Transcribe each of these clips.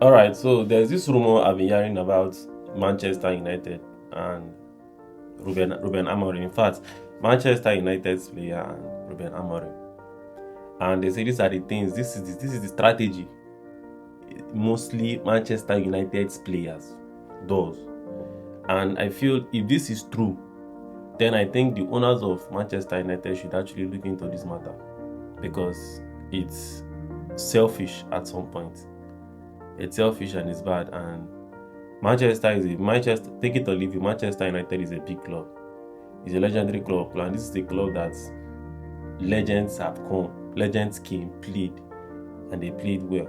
All right, so there's this rumor I've been hearing about Manchester United and Ruben Amorim. In fact, Manchester United's player and Ruben Amorim, and they say these are the things. This is the strategy. Mostly Manchester United's players does, and I feel if this is true, then I think the owners of Manchester United should actually look into this matter because it's selfish at some point. It's selfish and it's bad. And Manchester. Take it or leave it. Manchester United is a big club. It's a legendary club, and this is a club that legends have come. Legends came, played, and they played well.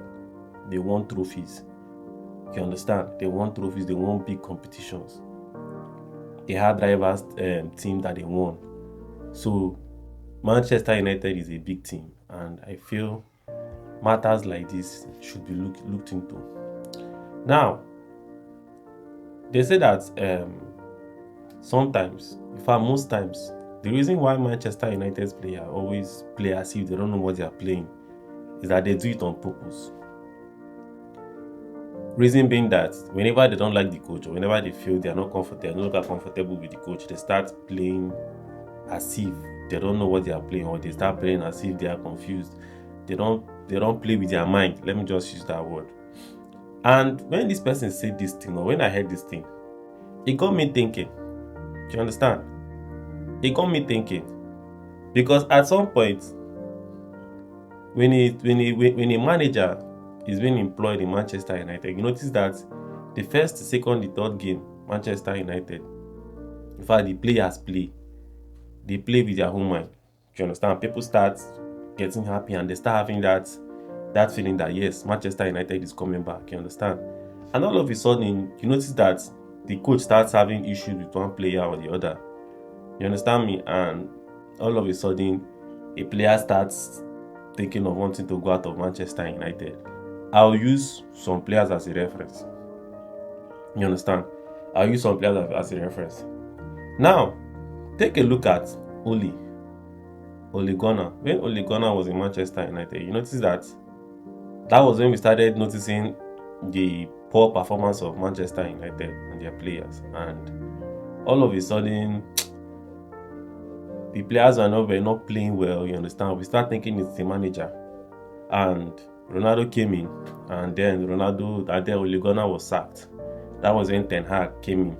They won trophies. You understand? They won trophies. They won big competitions. They had rivals team that they won. So Manchester United is a big team, and I feel matters like this should be looked into. Now, they say that sometimes, in fact, most times, the reason why Manchester United's players always play as if they don't know what they are playing is that they do it on purpose. Reason being that whenever they don't like the coach or whenever they feel they are not comfortable, no longer comfortable with the coach, they start playing as if they don't know what they are playing, or they start playing as if they are confused. They don't play with their mind. Let me just use that word. And when this person said this thing, or when I heard this thing, it got me thinking. Do you understand? It got me thinking because at some point, when a manager is being employed in Manchester United, you notice that the first, the second, the third game, Manchester United, in fact, the players play. They play with their own mind. Do you understand? People start getting happy and they start having that feeling that yes, Manchester United is coming back. You understand? And all of a sudden, you notice that the coach starts having issues with one player or the other. You understand me? And all of a sudden, a player starts thinking of wanting to go out of Manchester United. I'll use some players as a reference. You understand? I'll use some players as a reference. Now, take a look at Ole Gunnar. When Ole Gunnar was in Manchester United, you notice that was when we started noticing the poor performance of Manchester United and their players. And all of a sudden, the players were not playing well. You understand? We start thinking it's the manager, and Ronaldo came in, and then Ole Gunnar was sacked. That was when Ten Hag came in.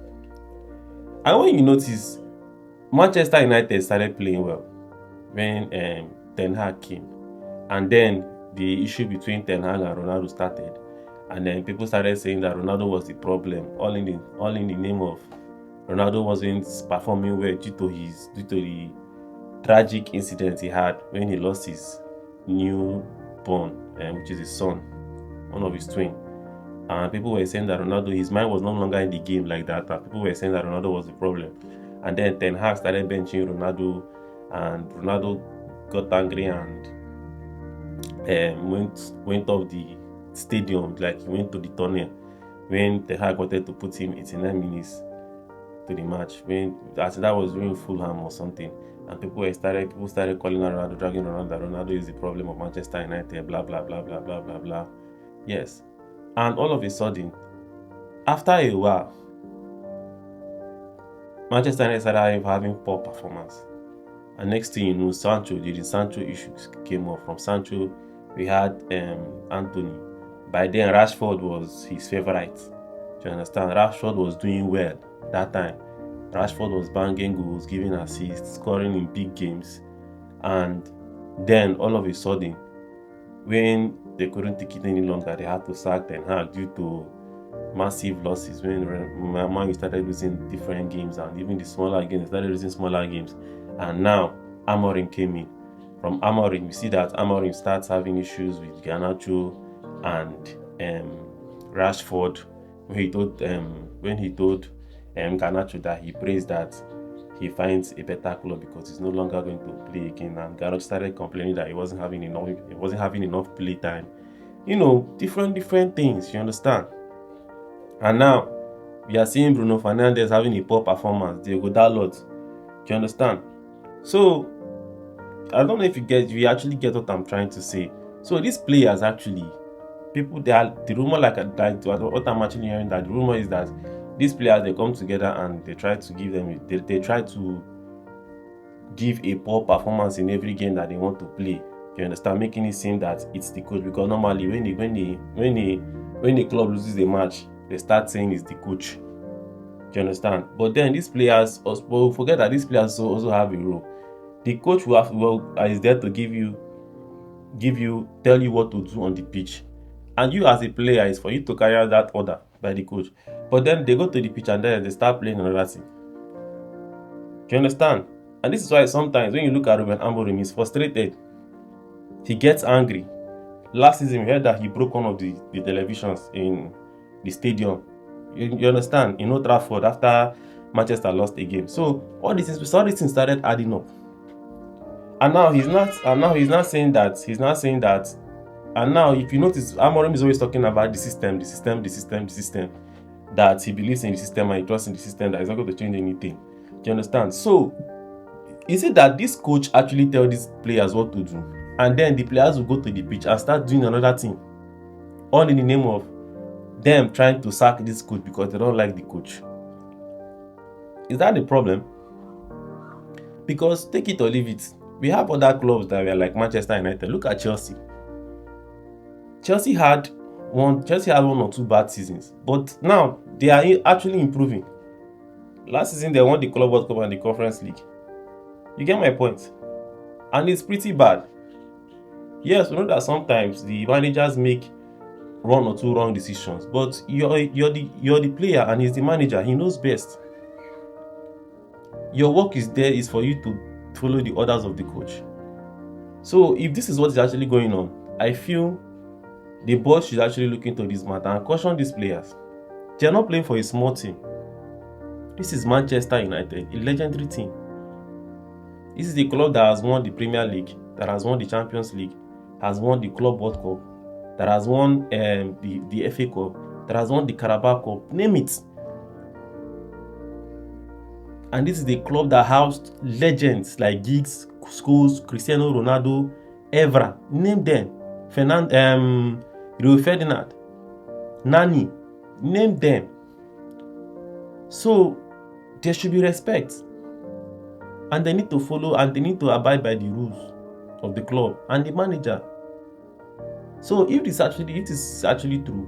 And when you notice, Manchester United started playing well when Ten Hag came, and then the issue between Ten Hag and Ronaldo started, and then people started saying that Ronaldo was the problem, all in the name of Ronaldo wasn't performing well due to the tragic incident he had when he lost his newborn, which is his son, one of his twin. And people were saying that Ronaldo, his mind was no longer in the game like that. And people were saying that Ronaldo was the problem. And then Ten Hag started benching Ronaldo, and Ronaldo got angry and went off the stadium, like he went to the tunnel when Ten Hag wanted to put him 89 minutes to the match. When I think that was during Fulham or something, and people started calling out Ronaldo, dragging Ronaldo. That Ronaldo is the problem of Manchester United. Blah blah blah blah blah blah blah. Yes, and all of a sudden, after a while, Manchester United started having poor performance. And next thing you know, the Sancho issues came up. From Sancho, we had Anthony. By then, Rashford was his favorite. Do you understand? Rashford was doing well that time. Rashford was banging goals, giving assists, scoring in big games. And then all of a sudden, when they couldn't take it any longer, they had to sack Ten Hag due to massive losses. When Man U started losing different games, and even the smaller games, they started losing smaller games. And now Amorim came in. From Amorim, we see that Amorim starts having issues with Garnacho and Rashford. When he told Garnacho that he prays that he finds a better club because he's no longer going to play again. And Garnacho started complaining that he wasn't having enough play time. Different things. You understand? And now we are seeing Bruno Fernandes having a poor performance. Diego Dalot. Do you understand? So I don't know if you actually get what I'm trying to say. So these players actually, people, the rumor, what I'm actually hearing, that the rumor is that these players, they come together and they try to they try to give a poor performance in every game that they want to play. You understand? Making it seem that it's the coach, because normally when the club loses a match, they start saying it's the coach. Do you understand? But then these players, well, forget that these players also have a role. The coach is there to tell you what to do on the pitch, and you as a player is for you to carry out that order by the coach. But then they go to the pitch and then they start playing another thing. Do you understand? And this is why sometimes when you look at Ruben Amorim, he's frustrated. He gets angry. Last season, we heard that he broke one of the televisions in the stadium. You understand? In Old Trafford, after Manchester lost a game. So all these things started adding up. And now he's not saying that. And now, if you notice, Amorim is always talking about the system, that he believes in the system and he trusts in the system, that he's not going to change anything. Do you understand? So, is it that this coach actually tells these players what to do, and then the players will go to the pitch and start doing another thing, all in the name of them trying to sack this coach because they don't like the coach? Is that the problem? Because take it or leave it, we have other clubs that were like Manchester United. Look at Chelsea. Chelsea had one or two bad seasons, but now they are actually improving. Last season they won the Club World Cup and the Conference League. You get my point? And it's pretty bad. Yes, we know that sometimes the managers make one or two wrong decisions, but you're the player and he's the manager. He knows best. Your work is for you to follow the orders of the coach. So if this is what is actually going on, I feel the boss should actually look into this matter and caution these players. They are not playing for a small team. This is Manchester United, a legendary team. This is the club that has won the Premier League, that has won the Champions League, has won the Club World Cup, that has won the FA Cup, that has won the Carabao Cup, name it. And this is the club that housed legends like Giggs, Scholes, Cristiano Ronaldo, Evra, name them. Rio Ferdinand, Nani, name them. So there should be respect, and they need to follow and they need to abide by the rules of the club and the manager. So if it is actually true,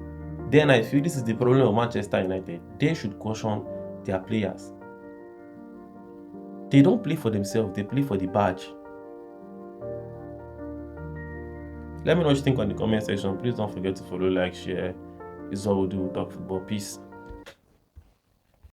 then I feel this is the problem of Manchester United. They should caution their players. They don't play for themselves, they play for the badge. Let me know what you think on the comment section. Please don't forget to follow, like, share. This is what we do. Talk football. Peace.